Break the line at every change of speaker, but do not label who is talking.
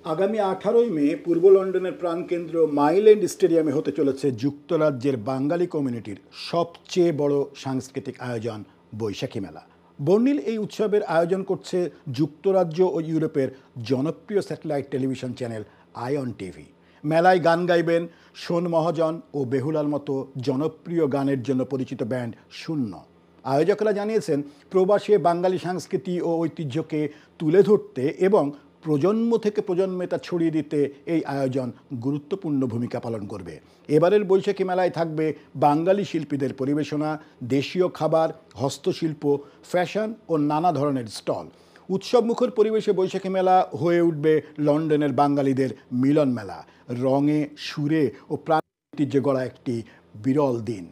আগামী 18ই মে পূর্ব লন্ডনের প্রাণকেন্দ্র মাইল এন্ড স্টেডিয়ামে হতে চলেছে যুক্তরাজ্যের বাঙালি কমিউনিটির সবচেয়ে বড় সাংস্কৃতিক আয়োজন বৈশাখী মেলা। বর্ণিল এই উৎসবের আয়োজন করছে যুক্তরাজ্য ও ইউরোপের জনপ্রিয় satellite television channel ion TV. মেলায় গান গাইবেন সোন মহাজন ও বেহুলার মতো জনপ্রিয় গানের জন্য পরিচিত ব্যান্ড শূন্য। আয়োজকরা জানিয়েছেন, প্রবাসে বাঙালি সংস্কৃতি ও ঐতিহ্যকে তুলে ধরতে এবং প্রজন্ম থেকে প্রজন্মে তা ছড়িয়ে দিতে এই আয়োজন গুরুত্বপূর্ণ ভূমিকা পালন করবে। এবারের বৈশাখী মেলায় থাকবে বাঙালি শিল্পীদের পরিবেশনা, দেশীয় খাবার, হস্তশিল্প, ফ্যাশন ও নানা ধরনের স্টল। উৎসবমুখর পরিবেশে বৈশাখী মেলা হয়ে উঠবে লন্ডনের বাঙালিদের মিলন মেলা, রঙে সুরে ও প্রাণ ঐতিহ্যে গড়া একটি বিরল দিন।